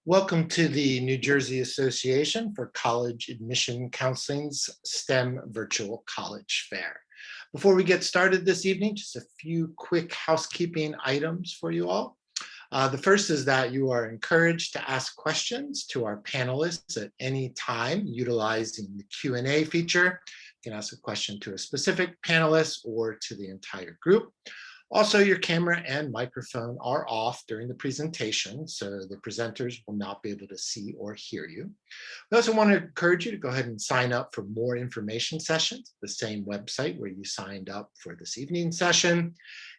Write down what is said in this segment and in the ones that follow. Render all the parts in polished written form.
Welcome to the New Jersey Association for College Admission Counseling's STEM Virtual College Fair. Before we get started this evening, just a few quick housekeeping items for you all. The first is that you are encouraged to ask questions to our panelists at any time utilizing the Q&A feature. You can ask a question to a specific panelist or to the entire group. Also, your camera and microphone are off during the presentation, so the presenters will not be able to see or hear you. We also want to encourage you to go ahead and sign up for more information sessions, the same website where you signed up for this evening's session.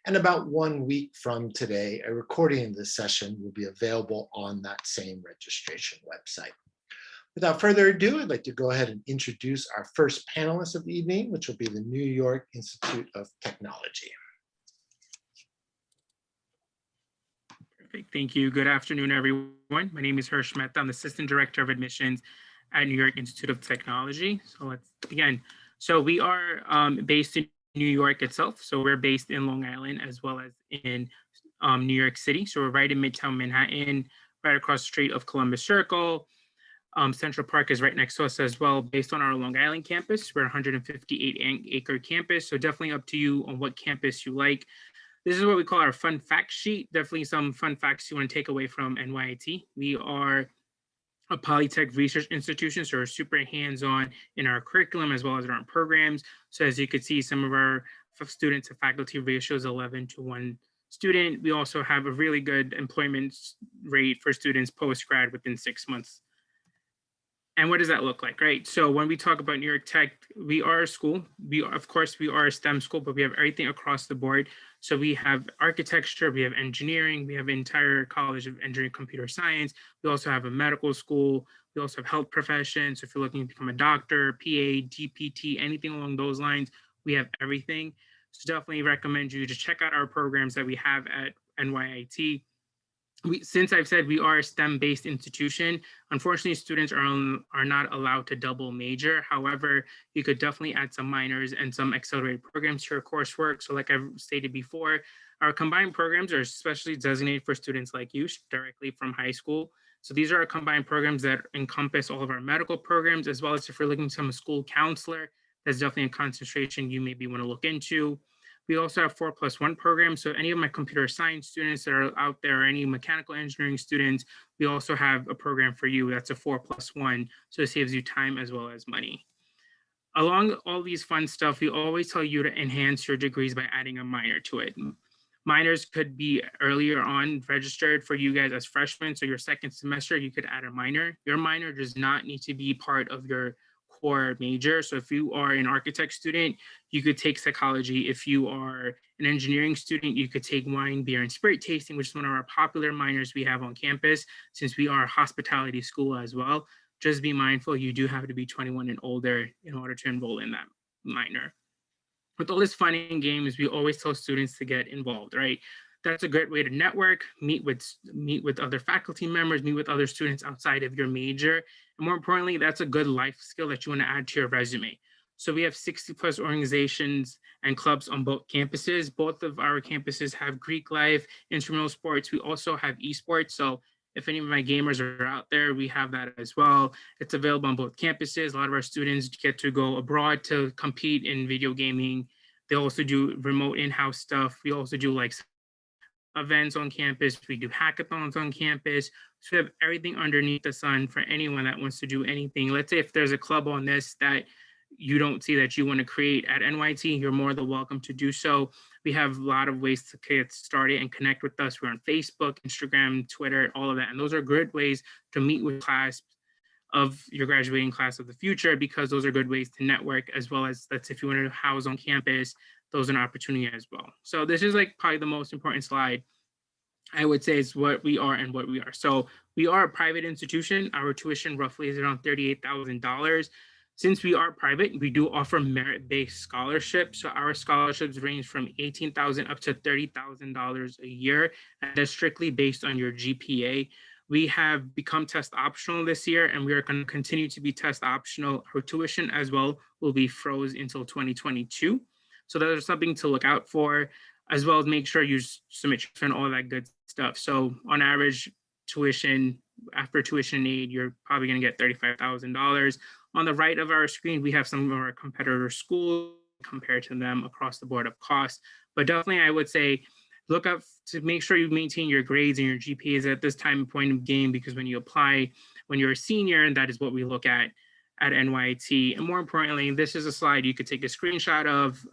And about 1 week from today, a recording of this session will be available on that same registration website. Without further ado, I'd like to go ahead and introduce our first panelist of the evening, which will be the New York Institute of Technology. Perfect. Thank you. Good afternoon, everyone. My name is Hirsch Mehta. I'm the Assistant Director of Admissions at New York Institute of Technology. So let's begin. So we are based in New York itself. So we're based in Long Island as well as in New York City. So we're right in Midtown Manhattan, right across the street of Columbus Circle. Central Park is right next to us as well. Based on our Long Island campus, we're a 158-acre campus. So definitely up to you on what campus you like. This is what we call our fun fact sheet. Definitely some fun facts you want to take away from NYIT. We are a polytech research institution, so we're super hands-on in our curriculum as well as in our programs. So as you can see, some of our student to faculty ratio is 11 to 1 student. We also have a really good employment rate for students post-grad within 6 months. And what does that look like, right? So when we talk about New York Tech, we are a school. Of course, we are a STEM school, but we have everything across the board. So we have architecture, we have engineering, we have entire College of Engineering Computer Science. We also have a medical school. We also have health professions. So if you're looking to become a doctor, PA, DPT, anything along those lines, we have everything. So definitely recommend you to check out our programs that we have at NYIT. Since I've said we are a STEM-based institution, unfortunately, students are not allowed to double major. However, you could definitely add some minors and some accelerated programs to your coursework. So like I've stated before, our combined programs are especially designated for students like you directly from high school. So these are our combined programs that encompass all of our medical programs, as well as if you're looking to become a school counselor, that's definitely a concentration you maybe want to look into. We also have 4+1 programs. So any of my computer science students that are out there, or any mechanical engineering students, we also have a program for you that's a 4+1. So it saves you time as well as money. Along all these fun stuff, we always tell you to enhance your degrees by adding a minor to it. Minors could be earlier on registered for you guys as freshmen. So your second semester, you could add a minor. Your minor does not need to be part of your core major. So if you are an architect student, you could take psychology. If you are an engineering student, you could take wine, beer, and spirit tasting, which is one of our popular minors we have on campus, since we are a hospitality school as well. Just be mindful, you do have to be 21 and older in order to enroll in that minor. With all this fun and games, we always tell students to get involved, right? That's a great way to network, meet with other faculty members, meet with other students outside of your major. And more importantly, that's a good life skill that you want to add to your resume. So we have 60+ organizations and clubs on both campuses. Both of our campuses have Greek life, intramural sports. We also have esports. So if any of my gamers are out there, we have that as well. It's available on both campuses. A lot of our students get to go abroad to compete in video gaming. They also do remote in-house stuff. We also do like events on campus. We do hackathons on campus. So we have everything underneath the sun for anyone that wants to do anything. Let's say if there's a club on this that you don't see that you want to create at NYT, you're more than welcome to do so. We have a lot of ways to get started and connect with us. We're on Facebook, Instagram, Twitter, all of that. And those are good ways to meet with class of your graduating class of the future, because those are good ways to network, as well as that's if you want to house on campus, those are an opportunity as well. So this is like probably the most important slide, I would say, is what we are and what we are. So we are a private institution. Our tuition roughly is around $38,000. Since we are private, we do offer merit-based scholarships. So our scholarships range from $18,000 up to $30,000 a year, and that's strictly based on your GPA. We have become test optional this year, and we are going to continue to be test optional. Our tuition as well will be froze until 2022. So there's something to look out for, as well as make sure you submit and all that good stuff. So on average, tuition after tuition aid, you're probably going to get $35,000. On the right of our screen, we have some of our competitor schools compared to them across the board of cost. But definitely, I would say, look up to make sure you maintain your grades and your GPAs at this time point of game, because when you apply, when you're a senior, and that is what we look at NYIT. And more importantly, this is a slide you could take a screenshot of.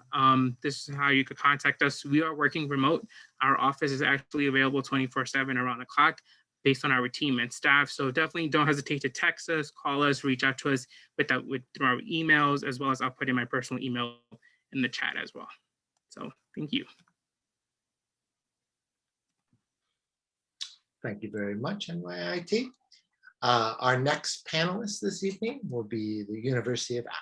This is how you could contact us. We are working remote. Our office is actually available 24/7 around the clock based on our team and staff. So definitely don't hesitate to text us, call us, reach out to us through our emails, as well as I'll put in my personal email in the chat as well. So thank you. Thank you very much, NYIT. Our next panelist this evening will be the University of Akron.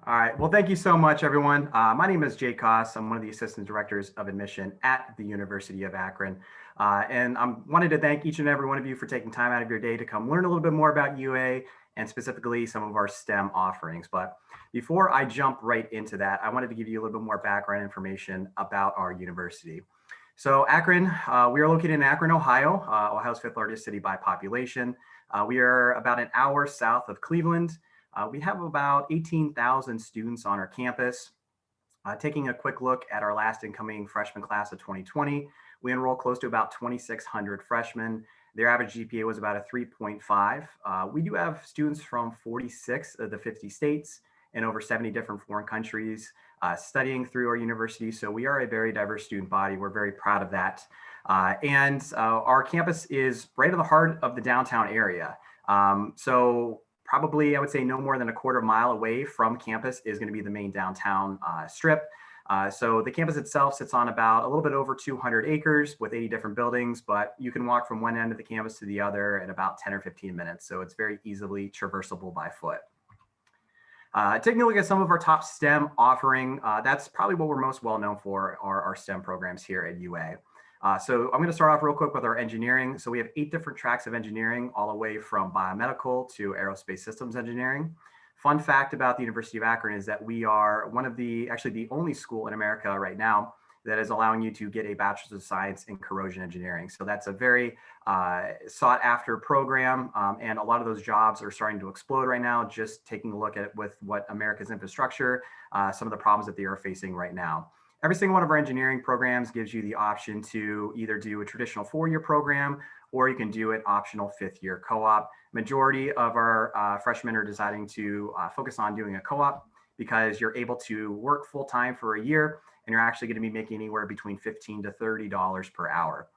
All right, well, thank you so much, everyone. My name is Jay Koss. I'm one of the Assistant Directors of Admission at the University of Akron. And I wanted to thank each and every one of you for taking time out of your day to come learn a little bit more about UA and specifically some of our STEM offerings. But before I jump right into that, I wanted to give you a little bit more background information about our university. So Akron, we are located in Akron, Ohio, Ohio's 5th largest city by population. We are about an hour south of Cleveland. We have about 18,000 students on our campus. Taking a quick look at our last incoming freshman class of 2020, we enrolled close to about 2,600 freshmen. Their average GPA was about a 3.5. We do have students from 46 of the 50 states and over 70 different foreign countries studying through our university. So we are a very diverse student body. We're very proud of that. And our campus is right in the heart of the downtown area. So probably, I would say, no more than a quarter mile away from campus is going to be the main downtown strip. So the campus itself sits on about a little bit over 200 acres with 80 different buildings, but you can walk from one end of the campus to the other in about 10 or 15 minutes. So it's very easily traversable by foot. Taking a look at some of our top STEM offering, that's probably what we're most well known for are our STEM programs here at UA. So I'm going to start off real quick with our engineering. So we have 8 different tracks of engineering, all the way from biomedical to aerospace systems engineering. Fun fact about the University of Akron is that we are actually the only school in America right now that is allowing you to get a Bachelor's of Science in Corrosion Engineering. So that's a very sought after program. And a lot of those jobs are starting to explode right now, just taking a look at it with what America's infrastructure, some of the problems that they are facing right now. Every single one of our engineering programs gives you the option to either do a traditional 4-year program, or you can do an optional 5th-year co-op. Majority of our freshmen are deciding to focus on doing a co-op because you're able to work full-time for a year, and you're actually going to be making anywhere between $15 to $30 per hour.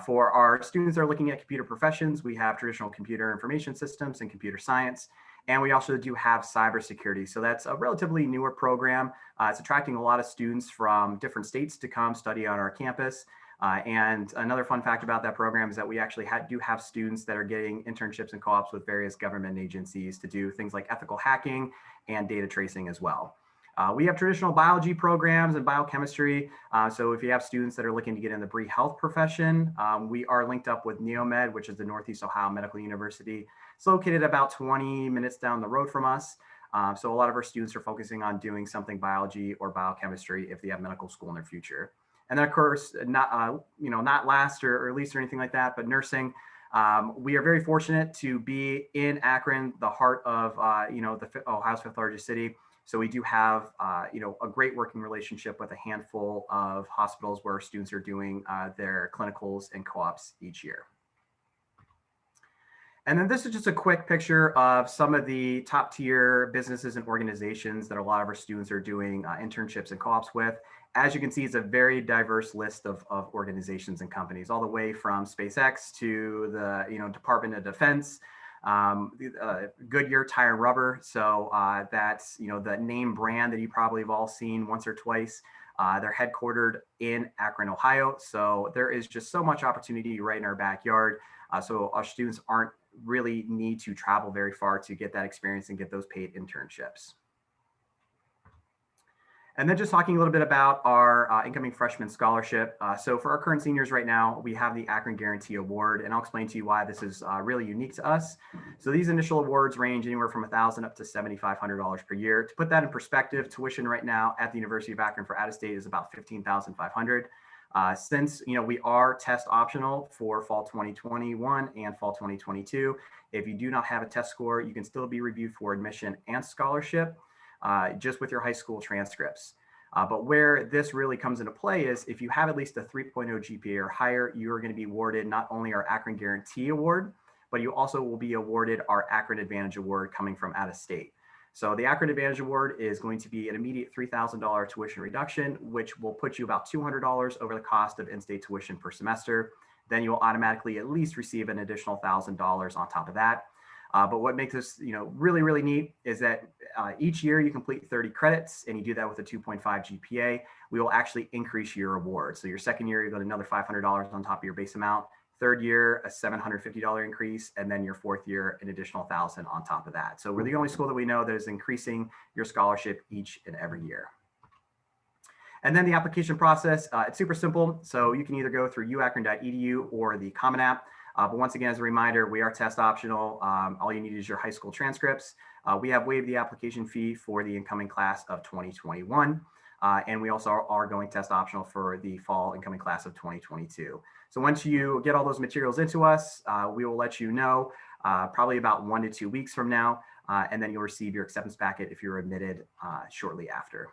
For our students that are looking at computer professions, we have traditional computer information systems and computer science. And we also do have cybersecurity. So that's a relatively newer program. It's attracting a lot of students from different states to come study on our campus. And another fun fact about that program is that we actually do have students that are getting internships and co-ops with various government agencies to do things like ethical hacking and data tracing as well. We have traditional biology programs and biochemistry. So if you have students that are looking to get in the pre-health profession, we are linked up with NeoMed, which is the Northeast Ohio Medical University. It's located about 20 minutes down the road from us. So a lot of our students are focusing on doing something biology or biochemistry if they have medical school in their future. And then of course, not last or least or anything like that, but nursing. We are very fortunate to be in Akron, the heart of Ohio's 5th largest city. So we do have a great working relationship with a handful of hospitals where students are doing their clinicals and co-ops each year. And then this is just a quick picture of some of the top tier businesses and organizations that a lot of our students are doing internships and co-ops with. As you can see, it's a very diverse list of organizations and companies, all the way from SpaceX to the Department of Defense, Goodyear Tire and Rubber. So that's the name brand that you probably have all seen once or twice. They're headquartered in Akron, Ohio. So there is just so much opportunity right in our backyard. So our students aren't really need to travel very far to get that experience and get those paid internships. And then just talking a little bit about our incoming freshman scholarship. So for our current seniors right now, we have the Akron Guarantee Award, and I'll explain to you why this is really unique to us. So these initial awards range anywhere from $1,000 up to $7,500 per year. To put that in perspective, tuition right now at the University of Akron for out-of-state is about $15,500. Since we are test optional for fall 2021 and fall 2022, if you do not have a test score, you can still be reviewed for admission and scholarship just with your high school transcripts. But where this really comes into play is if you have at least a 3.0 GPA or higher, you are going to be awarded not only our Akron Guarantee Award, but you also will be awarded our Akron Advantage Award coming from out of state. So the Akron Advantage Award is going to be an immediate $3,000 tuition reduction, which will put you about $200 over the cost of in-state tuition per semester. Then you will automatically at least receive an additional $1,000 on top of that. But what makes this really, really neat is that each year you complete 30 credits and you do that with a 2.5 GPA, we will actually increase your award. So your second year, you got another $500 on top of your base amount. Third year, a $750 increase, and then your fourth year, an additional $1,000 on top of that. So we're the only school that we know that is increasing your scholarship each and every year. And then the application process, it's super simple. So you can either go through uakron.edu or the Common App. But once again, as a reminder, we are test optional. All you need is your high school transcripts. We have waived the application fee for the incoming class of 2021. And we also are going test optional for the fall incoming class of 2022. So once you get all those materials into us, we will let you know probably about 1 to 2 weeks from now, and then you'll receive your acceptance packet if you're admitted shortly after.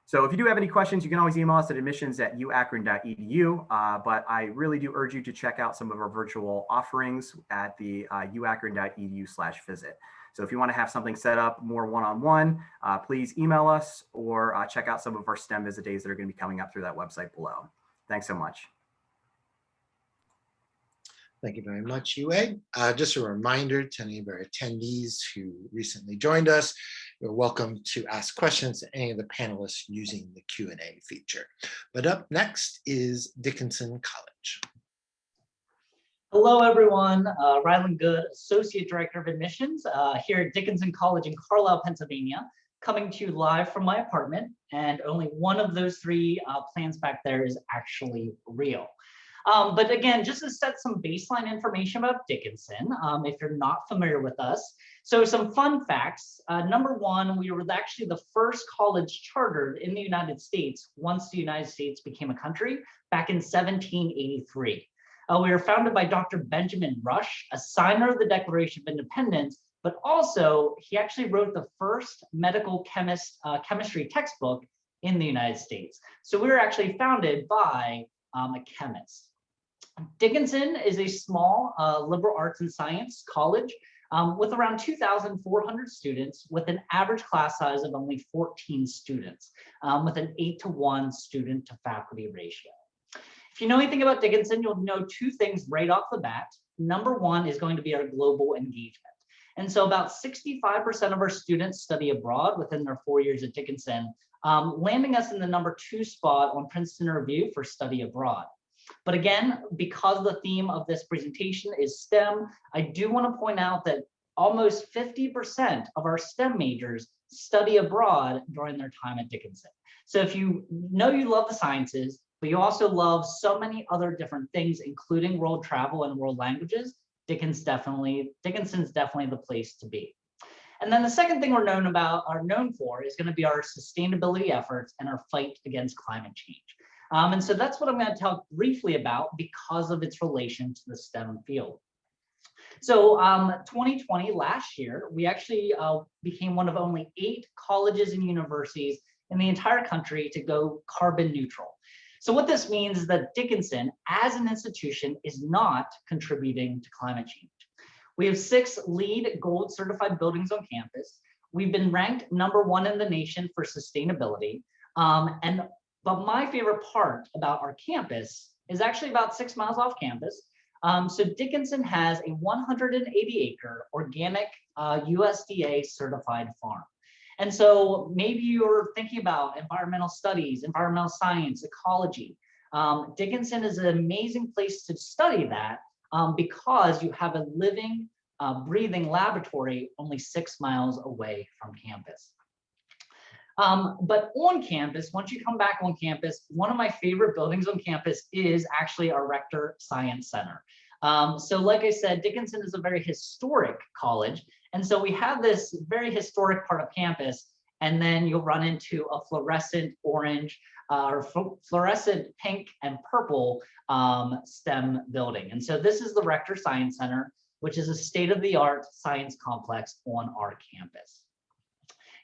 So if you do have any questions, you can always email us at admissions@uakron.edu, but I really do urge you to check out some of our virtual offerings at the uakron.edu/visit. So if you want to have something set up more one-on-one, please email us or check out some of our STEM visit days that are going to be coming up through that website below. Thanks so much. Thank you very much, Yue. Just a reminder to any of our attendees who recently joined us, you're welcome to ask questions to any of the panelists using the Q&A feature. But up next is Dickinson College. Hello, everyone. Rylan Good, Associate Director of Admissions here at Dickinson College in Carlisle, Pennsylvania, coming to you live from my apartment. And only one of those three plans back there is actually real. But again, just to set some baseline information about Dickinson, if you're not familiar with us. So some fun facts. Number one, we were actually the first college chartered in the United States once the United States became a country back in 1783. We were founded by Dr. Benjamin Rush, a signer of the Declaration of Independence, but also he actually wrote the first medical chemistry textbook in the United States. So we were actually founded by a chemist. Dickinson is a small liberal arts and science college with around 2,400 students with an average class size of only 14 students with an 8-to-1 student to faculty ratio. If you know anything about Dickinson, you'll know two things right off the bat. Number one is going to be our global engagement. And so about 65% of our students study abroad within their 4 years at Dickinson, landing us in the number 2 spot on Princeton Review for study abroad. But again, because the theme of this presentation is STEM, I do want to point out that almost 50% of our STEM majors study abroad during their time at Dickinson. So if you know you love the sciences, but you also love so many other different things, including world travel and world languages, Dickinson's definitely the place to be. And then the second thing we're known for is going to be our sustainability efforts and our fight against climate change. And so that's what I'm going to talk briefly about because of its relation to the STEM field. So 2020, last year, we actually became one of only 8 colleges and universities in the entire country to go carbon neutral. So what this means is that Dickinson, as an institution, is not contributing to climate change. We have 6 LEED Gold certified buildings on campus. We've been ranked #1 in the nation for sustainability. But my favorite part about our campus is actually about 6 miles off campus. So Dickinson has a 180-acre organic USDA certified farm. And so maybe you're thinking about environmental studies, environmental science, ecology. Dickinson is an amazing place to study that because you have a living, breathing laboratory only 6 miles away from campus. But on campus, once you come back on campus, one of my favorite buildings on campus is actually our Rector Science Center. So like I said, Dickinson is a very historic college. And so we have this very historic part of campus. and then you'll run into a fluorescent orange or fluorescent pink and purple STEM building. And so this is the Rector Science Center, which is a state-of-the-art science complex on our campus.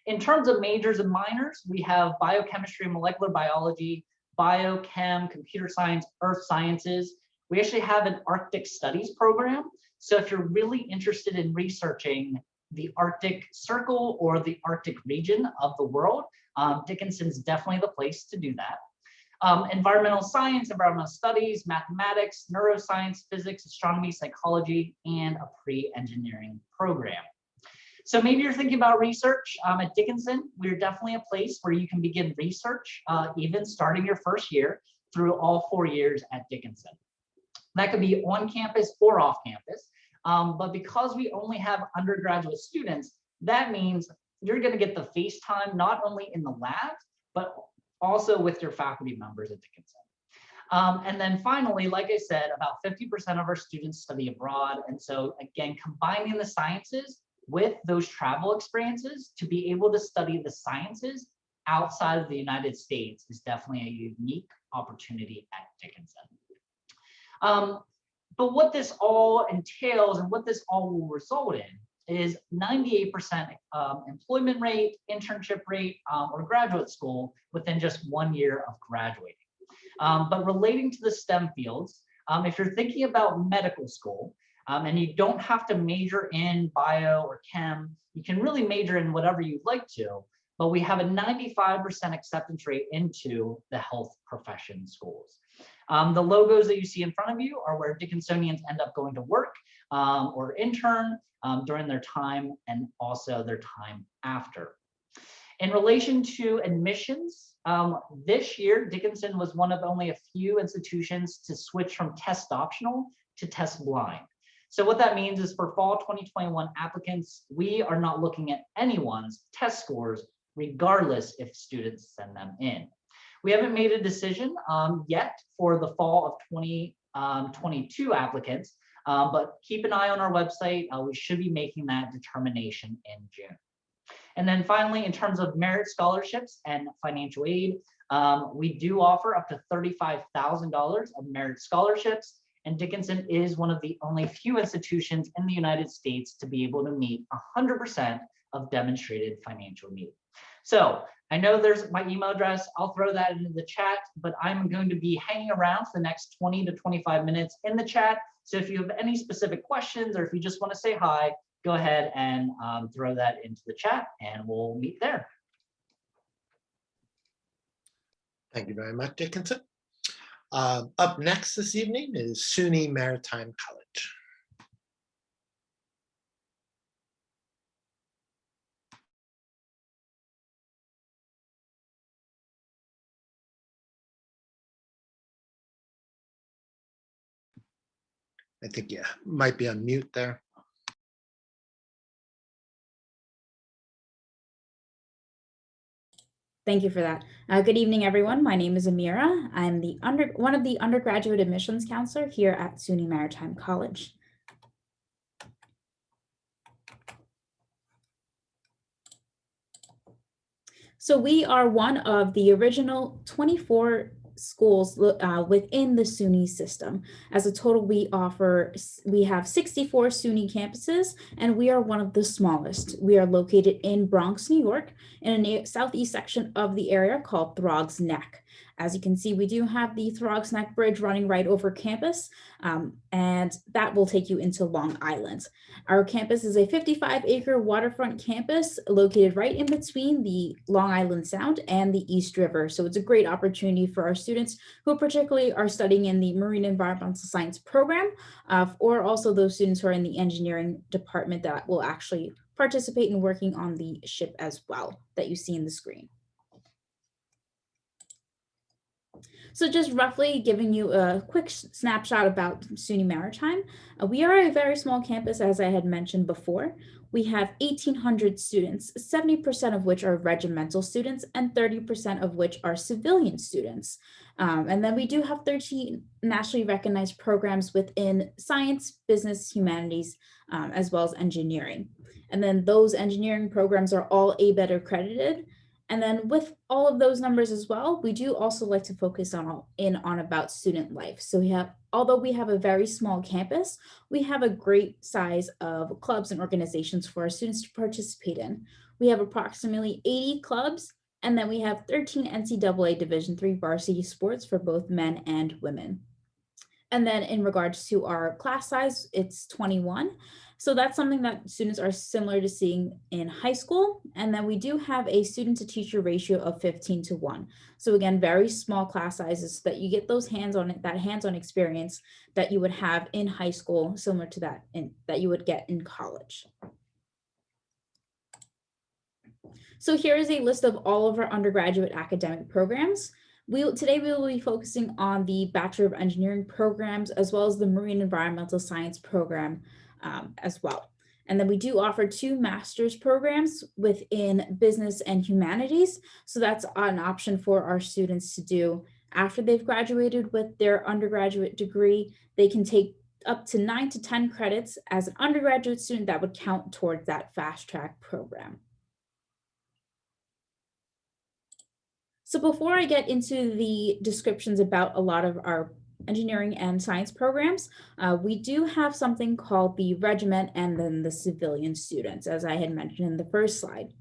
In terms of majors and minors, we have biochemistry and molecular biology, biochem, computer science, earth sciences. We actually have an Arctic studies program. So if you're really interested in researching the Arctic Circle or the Arctic region of the world, Dickinson's definitely the place to do that. Environmental science, environmental studies, mathematics, neuroscience, physics, astronomy, psychology, and a pre-engineering program. So maybe you're thinking about research at Dickinson. We're definitely a place where you can begin research, even starting your first year through all 4 years at Dickinson. That could be on campus or off campus. But because we only have undergraduate students, that means you're going to get the face time not only in the lab, but also with your faculty members at Dickinson. And then finally, like I said, about 50% of our students study abroad. And so again, combining the sciences with those travel experiences to be able to study the sciences outside of the United States is definitely a unique opportunity at Dickinson. But what this all entails and what this all will result in is 98% employment rate, internship rate, or graduate school within just 1 year of graduating. But relating to the STEM fields, if you're thinking about medical school, and you don't have to major in bio or chem, you can really major in whatever you'd like to, but we have a 95% acceptance rate into the health profession schools. The logos that you see in front of you are where Dickinsonians end up going to work or intern during their time and also their time after. In relation to admissions, this year, Dickinson was one of only a few institutions to switch from test optional to test blind. So what that means is for fall 2021 applicants, we are not looking at anyone's test scores, regardless if students send them in. We haven't made a decision yet for the fall of 2022 applicants, but keep an eye on our website. We should be making that determination in June. And then finally, in terms of merit scholarships and financial aid, we do offer up to $35,000 of merit scholarships. And Dickinson is one of the only few institutions in the United States to be able to meet 100% of demonstrated financial need. So I know there's my email address. I'll throw that into the chat, but I'm going to be hanging around for the next 20 to 25 minutes in the chat. So if you have any specific questions or if you just want to say hi, go ahead and throw that into the chat and we'll meet there. Thank you very much, Dickinson. Up next this evening is SUNY Maritime College. I think, yeah, might be on mute there. Thank you for that. Good evening, everyone. My name is Amira. I'm one of the undergraduate admissions counselor here at SUNY Maritime College. So we are one of the original 24 schools within the SUNY system. As a total, we have 64 SUNY campuses, and we are one of the smallest. We are located in Bronx, New York, in a southeast section of the area called Throgs Neck. As you can see, we do have the Throgs Neck Bridge running right over campus, and that will take you into Long Island. Our campus is a 55-acre waterfront campus located right in between the Long Island Sound and the East River. So it's a great opportunity for our students who particularly are studying in the Marine Environmental Science program, or also those students who are in the engineering department that will actually participate in working on the ship as well that you see in the screen. So just roughly giving you a quick snapshot about SUNY Maritime. We are a very small campus, as I had mentioned before. we have 1,800 students, 70% of which are regimental students and 30% of which are civilian students. And then we do have 13 nationally recognized programs within science, business, humanities, as well as engineering. And then those engineering programs are all ABET accredited. And then with all of those numbers as well, we do also like to focus on about student life. So although we have a very small campus, we have a great size of clubs and organizations for our students to participate in. We have approximately 80 clubs, and then we have 13 NCAA Division III varsity sports for both men and women. And then in regards to our class size, it's 21. So that's something that students are similar to seeing in high school. And then we do have a student to teacher ratio of 15:1. So again, very small class sizes so that you get those hands-on experience that you would have in high school, similar to that you would get in college. So here is a list of all of our undergraduate academic programs. Today we will be focusing on the Bachelor of Engineering programs, as well as the Marine Environmental Science program as well. And then we do offer 2 master's programs within business and humanities. So that's an option for our students to do after they've graduated with their undergraduate degree. They can take up to 9 to 10 credits as an undergraduate student that would count towards that fast track program. So before I get into the descriptions about a lot of our engineering and science programs, we do have something called the regiment and then the civilian students, as I had mentioned in the first slide.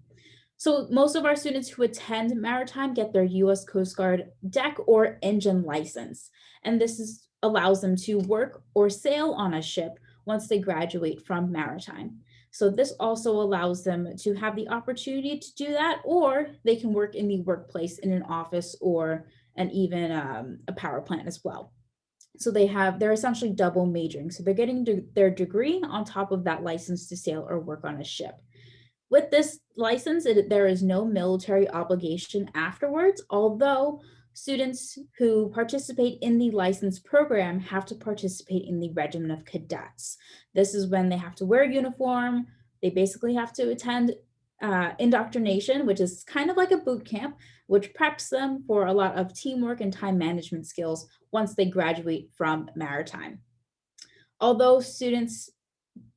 So most of our students who attend Maritime get their U.S. Coast Guard deck or engine license, and this allows them to work or sail on a ship once they graduate from Maritime. So this also allows them to have the opportunity to do that, or they can work in the workplace in an office or even a power plant as well. So they're essentially double majoring. So they're getting their degree on top of that license to sail or work on a ship. With this license, there is no military obligation afterwards, although students who participate in the license program have to participate in the Regiment of Cadets. This is when they have to wear a uniform. They basically have to attend indoctrination, which is kind of like a boot camp, which preps them for a lot of teamwork and time management skills once they graduate from Maritime. Although students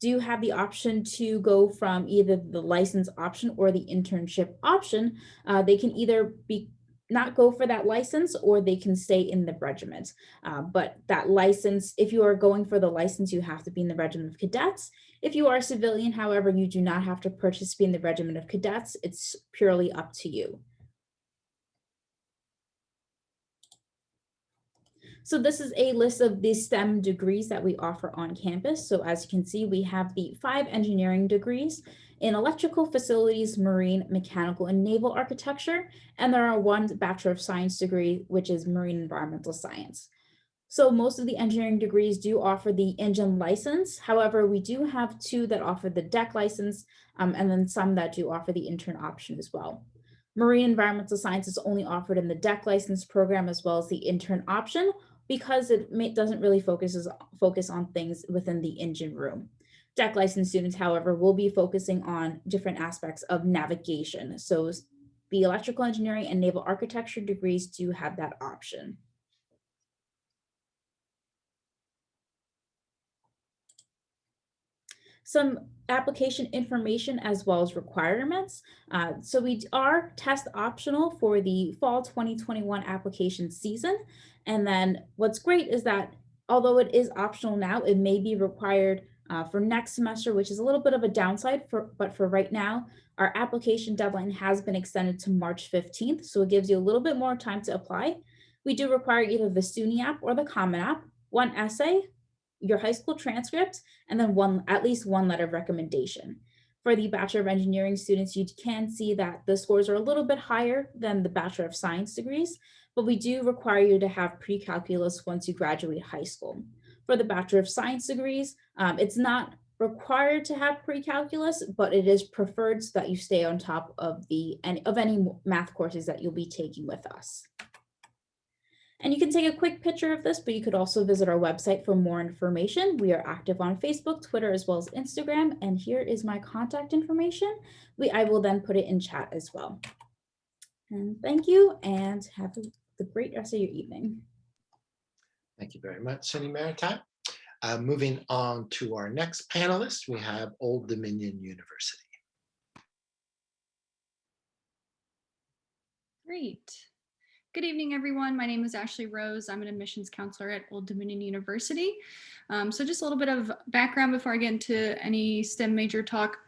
do have the option to go from either the license option or the internship option, they can either not go for that license, or they can stay in the regiment. But that license, if you are going for the license, you have to be in the Regiment of Cadets. If you are a civilian, however, you do not have to participate in the Regiment of Cadets. It's purely up to you. So this is a list of the STEM degrees that we offer on campus. So as you can see, we have the 5 engineering degrees in electrical facilities, marine, mechanical, and naval architecture. And there are 1 Bachelor of Science degree, which is marine environmental science. So most of the engineering degrees do offer the engine license. However, we do have 2 that offer the deck license, and then some that do offer the intern option as well. Marine environmental science is only offered in the deck license program as well as the intern option, because it doesn't really focus on things within the engine room. Deck license students, however, will be focusing on different aspects of navigation. So the electrical engineering and naval architecture degrees do have that option. Some application information as well as requirements. So we are test optional for the fall 2021 application season. And then what's great is that although it is optional now, it may be required for next semester, which is a little bit of a downside, but for right now, our application deadline has been extended to March 15th. So it gives you a little bit more time to apply. We do require either the SUNY app or the Common App, 1 essay, your high school transcript, and then at least one letter of recommendation. For the Bachelor of Engineering students, you can see that the scores are a little bit higher than the Bachelor of Science degrees, but we do require you to have pre-calculus once you graduate high school. For the Bachelor of Science degrees, it's not required to have pre-calculus, but it is preferred so that you stay on top of any math courses that you'll be taking with us. And you can take a quick picture of this, but you could also visit our website for more information. We are active on Facebook, Twitter, as well as Instagram. And here is my contact information. I will then put it in chat as well. And thank you, and have the great rest of your evening. Thank you very much, SUNY Maritime. Moving on to our next panelist, we have Old Dominion University. Great. Good evening, everyone. My name is Ashley Rose. I'm an admissions counselor at Old Dominion University. So just a little bit of background before I get into any STEM major talk.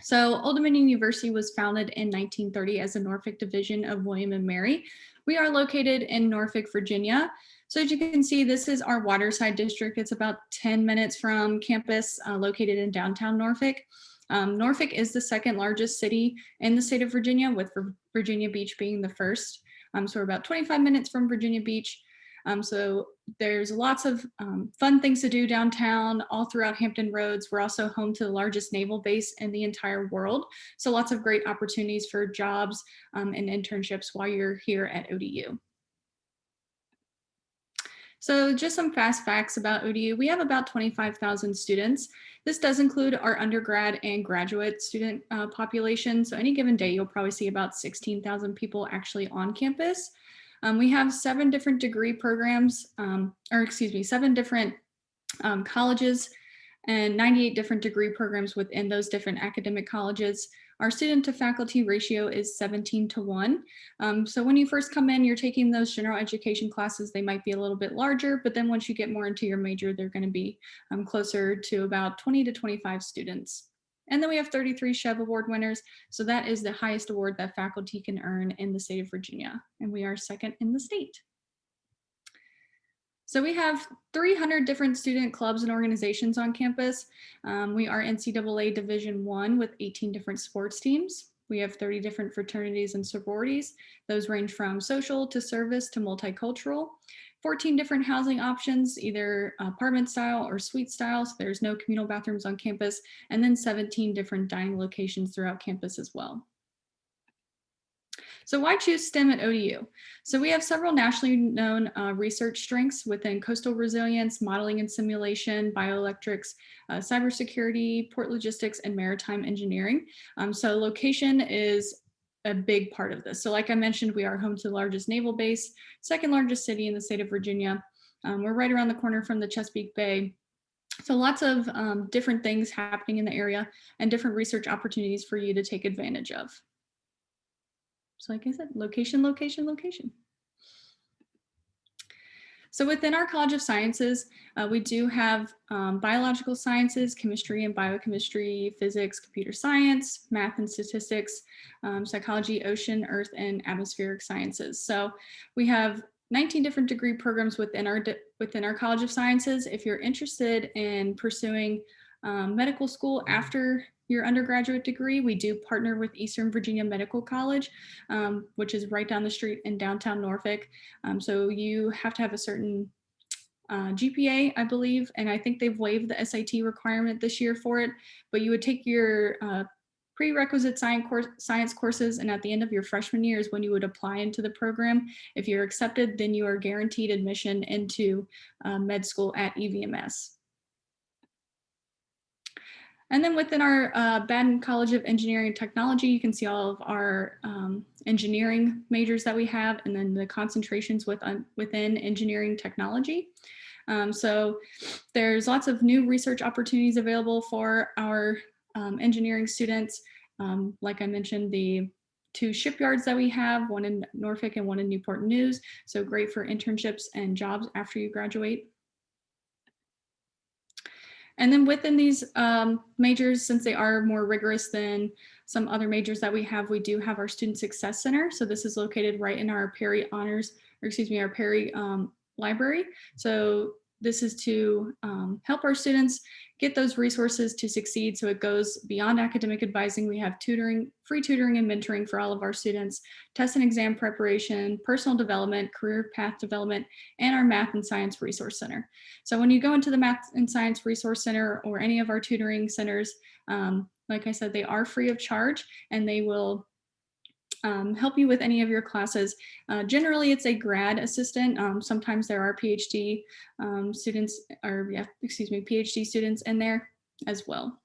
So Old Dominion University was founded in 1930 as a Norfolk division of William and Mary. We are located in Norfolk, Virginia. So as you can see, this is our Waterside district. It's about 10 minutes from campus, located in downtown Norfolk. Norfolk is the second largest city in the state of Virginia, with Virginia Beach being the first. So we're about 25 minutes from Virginia Beach. So there's lots of fun things to do downtown, all throughout Hampton Roads. We're also home to the largest naval base in the entire world. So lots of great opportunities for jobs and internships while you're here at ODU. So just some fast facts about ODU. We have about 25,000 students. This does include our undergrad and graduate student population. So any given day, you'll probably see about 16,000 people actually on campus. We have 7 different degree programs, 7 different colleges and 98 different degree programs within those different academic colleges. Our student to faculty ratio is 17:1. So when you first come in, you're taking those general education classes, they might be a little bit larger, but then once you get more into your major, they're going to be closer to about 20 to 25 students. And then we have 33 Chev Award winners. So that is the highest award that faculty can earn in the state of Virginia. And we are second in the state. So we have 300 different student clubs and organizations on campus. We are NCAA Division I with 18 different sports teams. We have 30 different fraternities and sororities. Those range from social to service to multicultural. 14 different housing options, either apartment style or suite style. So there's no communal bathrooms on campus. And then 17 different dining locations throughout campus as well. So why choose STEM at ODU? So we have several nationally known research strengths within coastal resilience, modeling and simulation, bioelectrics, cybersecurity, port logistics, and maritime engineering. So location is a big part of this. So like I mentioned, we are home to the largest naval base, second largest city in the state of Virginia. We're right around the corner from the Chesapeake Bay. So lots of different things happening in the area and different research opportunities for you to take advantage of. So like I said, location, location, location. So within our College of Sciences, we do have biological sciences, chemistry and biochemistry, physics, computer science, math and statistics, psychology, ocean, earth, and atmospheric sciences. So we have 19 different degree programs within our College of Sciences. If you're interested in pursuing medical school after your undergraduate degree, we do partner with Eastern Virginia Medical College, which is right down the street in downtown Norfolk. So you have to have a certain GPA, I believe, and I think they've waived the SAT requirement this year for it, but you would take your prerequisite science courses, and at the end of your freshman year is when you would apply into the program. If you're accepted, then you are guaranteed admission into med school at EVMS. And then within our Baden College of Engineering and Technology, you can see all of our engineering majors that we have, and then the concentrations within engineering technology. So there's lots of new research opportunities available for our engineering students. Like I mentioned, the 2 shipyards that we have, one in Norfolk and one in Newport News. So great for internships and jobs after you graduate. And then within these majors, since they are more rigorous than some other majors that we do have our Student Success Center. So this is located right in our Perry our Perry library. So this is to help our students get those resources to succeed. So it goes beyond academic advising. We have tutoring, free tutoring and mentoring for all of our students, test and exam preparation, personal development, career path development, and our Math and Science Resource Center. So when you go into the Math and Science Resource Center or any of our tutoring centers, like I said, they are free of charge, and they will help you with any of your classes. Generally, it's a grad assistant. Sometimes there are PhD students, or PhD students in there as well.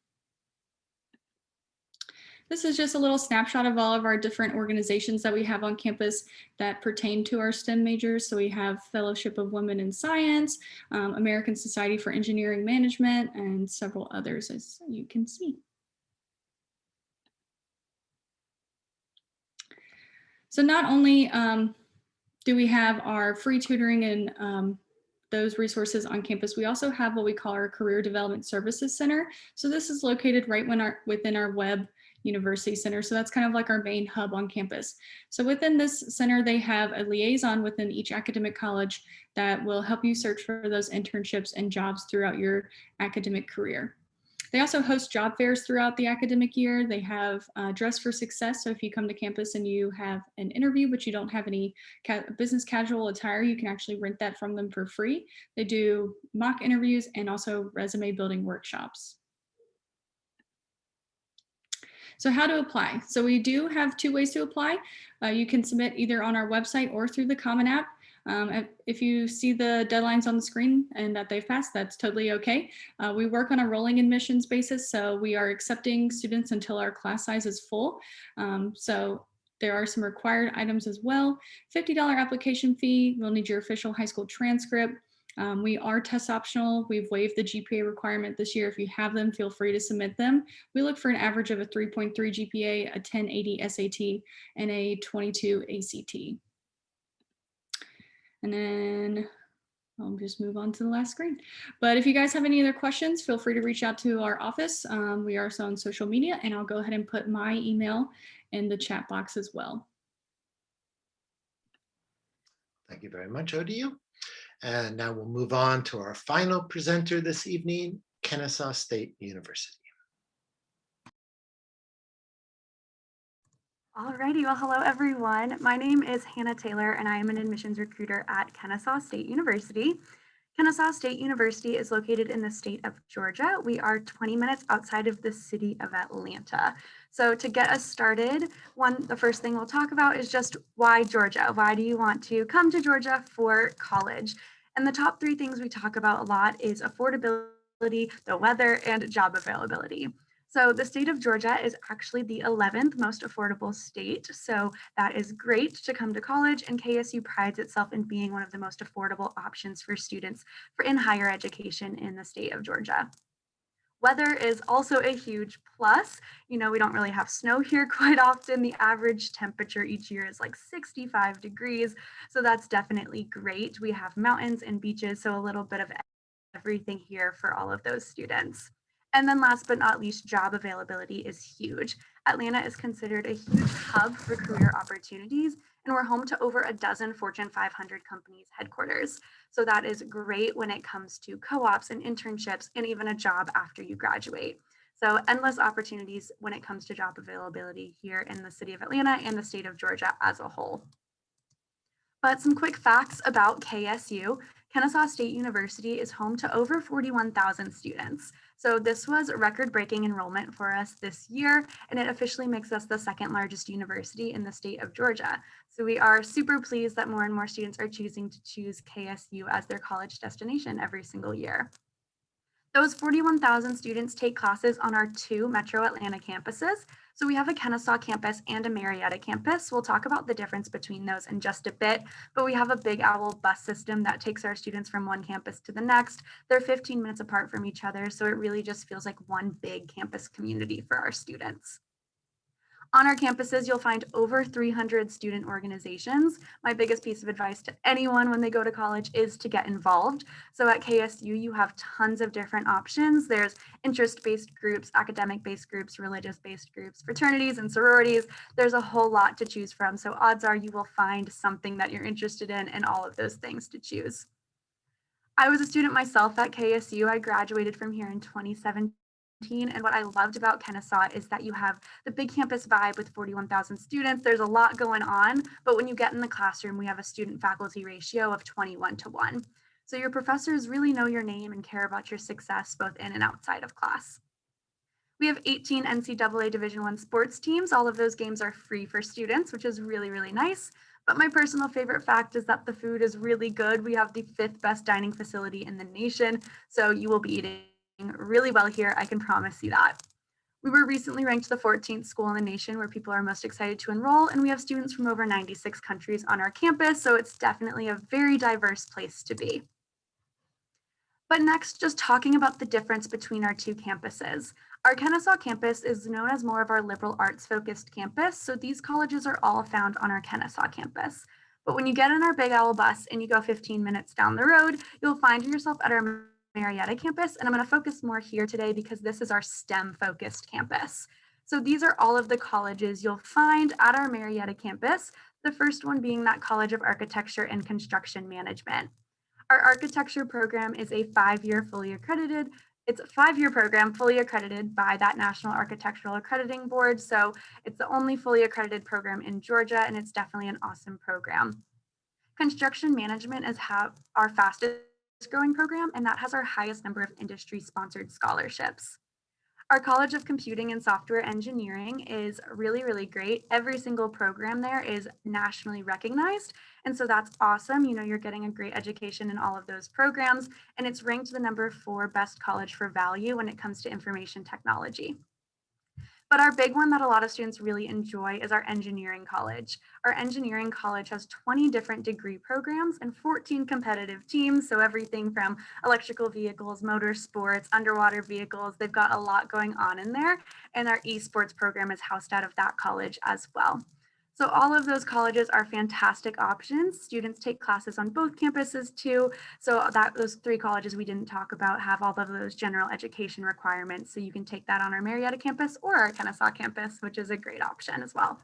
This is just a little snapshot of all of our different organizations that we have on campus that pertain to our STEM majors. So we have Fellowship of Women in Science, American Society for Engineering Management, and several others, as you can see. So not only do we have our free tutoring and those resources on campus, we also have what we call our Career Development Services Center. So this is located right within our web University Center. So that's kind of like our main hub on campus. So within this center, they have a liaison within each academic college that will help you search for those internships and jobs throughout your academic career. They also host job fairs throughout the academic year. They have Dress for Success. So if you come to campus and you have an interview, but you don't have any business casual attire, you can actually rent that from them for free. They do mock interviews and also resume building workshops. So how to apply? So we do have two ways to apply. You can submit either on our website or through the Common App. If you see the deadlines on the screen and that they've passed, that's totally okay. We work on a rolling admissions basis, so we are accepting students until our class size is full. So there are some required items as well. $50 application fee. We'll need your official high school transcript. We are test optional. We've waived the GPA requirement this year. If you have them, feel free to submit them. We look for an average of a 3.3 GPA, a 1080 SAT, and a 22 ACT. And then I'll just move on to the last screen. But if you guys have any other questions, feel free to reach out to our office. We are also on social media, and I'll go ahead and put my email in the chat box as well. Thank you very much, ODU. And now we'll move on to our final presenter this evening, Kennesaw State University. Alrighty, well, hello everyone. My name is Hannah Taylor and I am an admissions recruiter at Kennesaw State University. Kennesaw State University is located in the state of Georgia. We are 20 minutes outside of the city of Atlanta. So to get us started, the first thing we'll talk about is just why Georgia? Why do you want to come to Georgia for college? And the top three things we talk about a lot is affordability, the weather, and job availability. So the state of Georgia is actually the 11th most affordable state. So that is great to come to college, and KSU prides itself in being one of the most affordable options for students in higher education in the state of Georgia. Weather is also a huge plus. You know, we don't really have snow here quite often. The average temperature each year is like 65 degrees. So that's definitely great. We have mountains and beaches, so a little bit of everything here for all of those students. And then last but not least, job availability is huge. Atlanta is considered a huge hub for career opportunities, and we're home to over a dozen Fortune 500 companies headquarters. So that is great when it comes to co-ops and internships and even a job after you graduate. So endless opportunities when it comes to job availability here in the city of Atlanta and the state of Georgia as a whole. But some quick facts about KSU. Kennesaw State University is home to over 41,000 students. So this was record-breaking enrollment for us this year, and it officially makes us the second largest university in the state of Georgia. So we are super pleased that more and more students are choosing to choose KSU as their college destination every single year. Those 41,000 students take classes on our 2 Metro Atlanta campuses. So we have a Kennesaw campus and a Marietta campus. We'll talk about the difference between those in just a bit, but we have a Big Owl bus system that takes our students from one campus to the next. They're 15 minutes apart from each other, so it really just feels like one big campus community for our students. On our campuses, you'll find over 300 student organizations. My biggest piece of advice to anyone when they go to college is to get involved. So at KSU, you have tons of different options. There's interest-based groups, academic-based groups, religious-based groups, fraternities and sororities. There's a whole lot to choose from. So odds are you will find something that you're interested in and all of those things to choose. I was a student myself at KSU. I graduated from here in 2017. And what I loved about Kennesaw is that you have the big campus vibe with 41,000 students. There's a lot going on, but when you get in the classroom, we have a student faculty ratio of 21:1. So your professors really know your name and care about your success both in and outside of class. We have 18 NCAA Division I sports teams. All of those games are free for students, which is really, really nice. But my personal favorite fact is that the food is really good. We have the 5th best dining facility in the nation, so you will be eating really well here. I can promise you that. We were recently ranked the 14th school in the nation where people are most excited to enroll, and we have students from over 96 countries on our campus, so it's definitely a very diverse place to be. But next, just talking about the difference between our two campuses. Our Kennesaw campus is known as more of our liberal arts focused campus, so these colleges are all found on our Kennesaw campus. But when you get in our Big Owl bus and you go 15 minutes down the road, you'll find yourself at our Marietta campus, and I'm going to focus more here today because this is our STEM focused campus. So these are all of the colleges you'll find at our Marietta campus, the first one being that College of Architecture and Construction Management. Our architecture program is a 5-year fully accredited. It's a 5-year program fully accredited by that National Architectural Accrediting Board. So it's the only fully accredited program in Georgia, and it's definitely an awesome program. Construction management is our fastest growing program, and that has our highest number of industry sponsored scholarships. Our College of Computing and Software Engineering is really, really great. Every single program there is nationally recognized. And so that's awesome. You know, you're getting a great education in all of those programs, and it's ranked the number 4 best college for value when it comes to information technology. But our big one that a lot of students really enjoy is our engineering college. Our engineering college has 20 different degree programs and 14 competitive teams. So everything from electrical vehicles, motorsports, underwater vehicles, they've got a lot going on in there. And our esports program is housed out of that college as well. So all of those colleges are fantastic options. Students take classes on both campuses too. So those 3 colleges we didn't talk about have all of those general education requirements. So you can take that on our Marietta campus or our Kennesaw campus, which is a great option as well.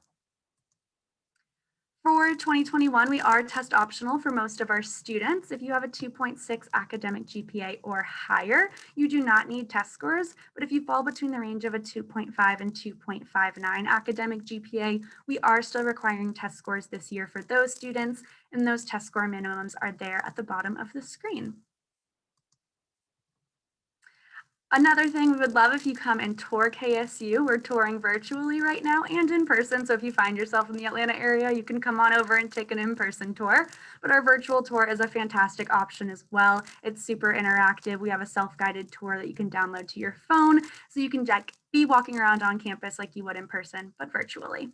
For 2021, we are test optional for most of our students. If you have a 2.6 academic GPA or higher, you do not need test scores. But if you fall between the range of a 2.5 and 2.59 academic GPA, we are still requiring test scores this year for those students, and those test score minimums are there at the bottom of the screen. Another thing, we would love if you come and tour KSU. We're touring virtually right now and in person. So if you find yourself in the Atlanta area, you can come on over and take an in-person tour. But our virtual tour is a fantastic option as well. It's super interactive. We have a self-guided tour that you can download to your phone. So you can be walking around on campus like you would in person, but virtually.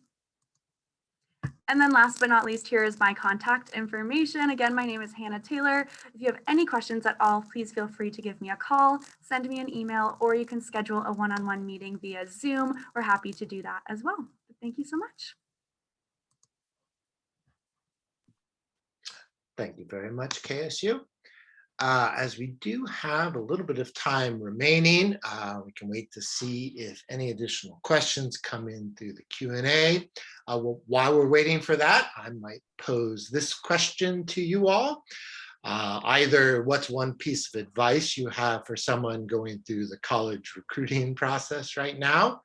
And then last but not least, here is my contact information. Again, my name is Hannah Taylor. If you have any questions at all, please feel free to give me a call, send me an email, or you can schedule a one-on-one meeting via Zoom. We're happy to do that as well. Thank you so much. Thank you very much, KSU. As we do have a little bit of time remaining, we can wait to see if any additional questions come in through the Q&A. While we're waiting for that, I might pose this question to you all. Either what's one piece of advice you have for someone going through the college recruiting process right now?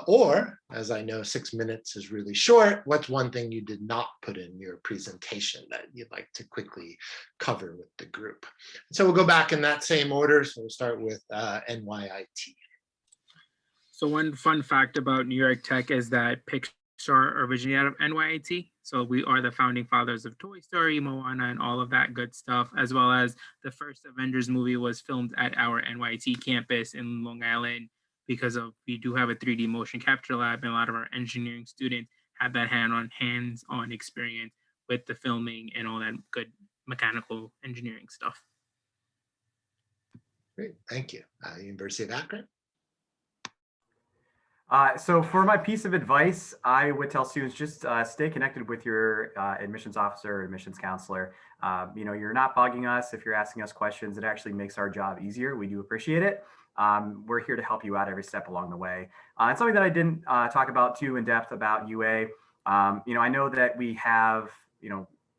Or, as I know 6 minutes is really short, what's one thing you did not put in your presentation that you'd like to quickly cover with the group? So we'll go back in that same order. So we'll start with NYIT. So one fun fact about New York Tech is that Pixar originated out of NYIT. So we are the founding fathers of Toy Story, Moana, and all of that good stuff, as well as the first Avengers movie was filmed at our NYIT campus in Long Island, because we do have a 3D motion capture lab, and a lot of our engineering students have that hands-on experience with the filming and all that good mechanical engineering stuff. Great, thank you. University of Akron. So for my piece of advice, I would tell students just stay connected with your admissions officer, admissions counselor. You know, you're not bugging us if you're asking us questions. It actually makes our job easier. We do appreciate it. We're here to help you out every step along the way. And something that I didn't talk about too in depth about UA, you know, I know that we have,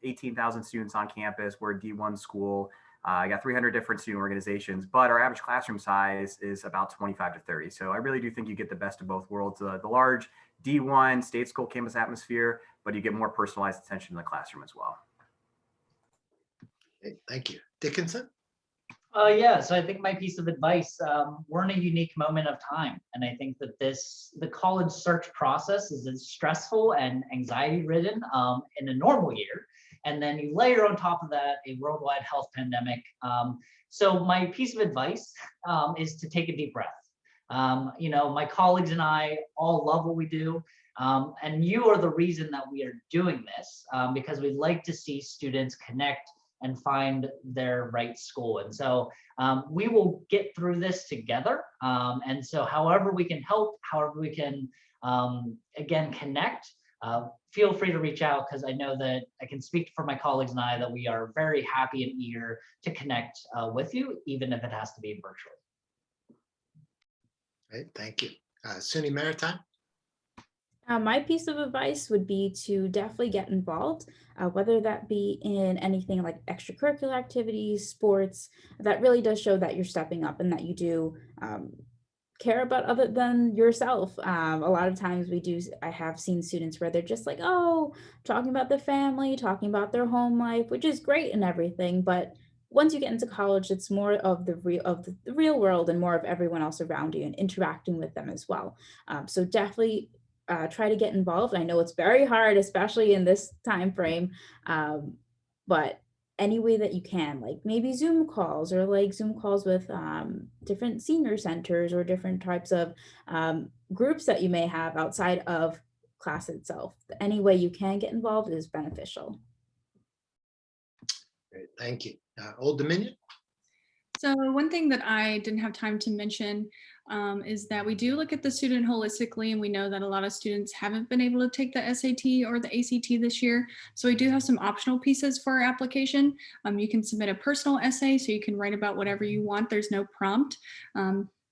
18,000 students on campus. We're a D1 school. I got 300 different student organizations, but our average classroom size is about 25 to 30. So I really do think you get the best of both worlds, the large D1 state school campus atmosphere, but you get more personalized attention in the classroom as well. Okay, thank you. Dickinson? Yeah, so I think my piece of advice, we're in a unique moment of time. And I think that the college search process is as stressful and anxiety ridden in a normal year. And then you layer on top of that a worldwide health pandemic. So my piece of advice is to take a deep breath. You know, my colleagues and I all love what we do. And you are the reason that we are doing this because we like to see students connect and find their right school. And so we will get through this together. And so however we can help, however we can, again, connect, feel free to reach out because I know that I can speak for my colleagues and I that we are very happy and eager to connect with you, even if it has to be virtually. Great, thank you. SUNY Maritime. My piece of advice would be to definitely get involved, whether that be in anything like extracurricular activities, sports. That really does show that you're stepping up and that you do care about other than yourself. A lot of times I have seen students where they're just like, oh, talking about their family, talking about their home life, which is great and everything. But once you get into college, it's more of the real world and more of everyone else around you and interacting with them as well. So definitely try to get involved. I know it's very hard, especially in this time frame, but any way that you can, like maybe Zoom calls or like Zoom calls with different senior centers or different types of groups that you may have outside of class itself. Any way you can get involved is beneficial. Great, thank you. Old Dominion. So one thing that I didn't have time to mention is that we do look at the student holistically, and we know that a lot of students haven't been able to take the SAT or the ACT this year. So we do have some optional pieces for our application. You can submit a personal essay, so you can write about whatever you want. There's no prompt.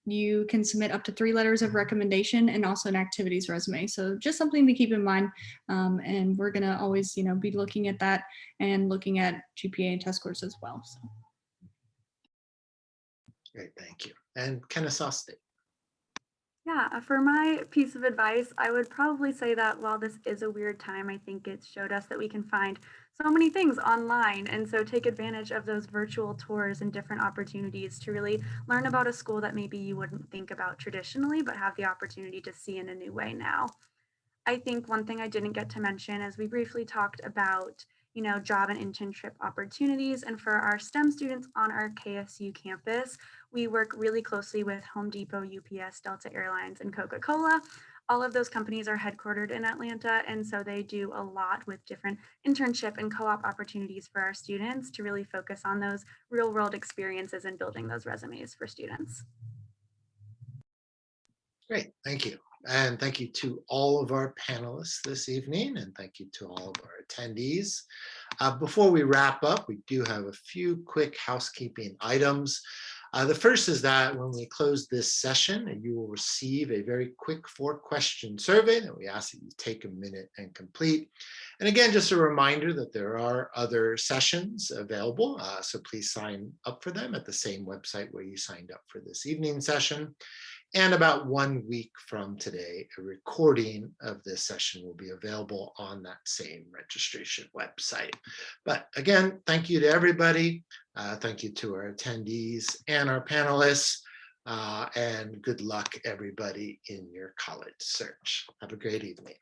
You can submit up to 3 letters of recommendation and also an activities resume. So just something to keep in mind. And we're gonna always, be looking at that and looking at GPA and test scores as well. So. Great, thank you. And Kennesaw State. Yeah, for my piece of advice, I would probably say that while this is a weird time, I think it's showed us that we can find so many things online. And so take advantage of those virtual tours and different opportunities to really learn about a school that maybe you wouldn't think about traditionally, but have the opportunity to see in a new way now. I think one thing I didn't get to mention is we briefly talked about job and internship opportunities. And for our STEM students on our KSU campus, we work really closely with Home Depot, UPS, Delta Airlines, and Coca-Cola. All of those companies are headquartered in Atlanta, and so they do a lot with different internship and co-op opportunities for our students to really focus on those real-world experiences and building those resumes for students. Great, thank you. And thank you to all of our panelists this evening, and thank you to all of our attendees. Before we wrap up, we do have a few quick housekeeping items. The first is that when we close this session, you will receive a very quick 4-question survey that we ask that you take a minute and complete. And again, just a reminder that there are other sessions available, so please sign up for them at the same website where you signed up for this evening session. And about 1 week from today, a recording of this session will be available on that same registration website. But again, thank you to everybody. Thank you to our attendees and our panelists. And good luck, everybody, in your college search. Have a great evening.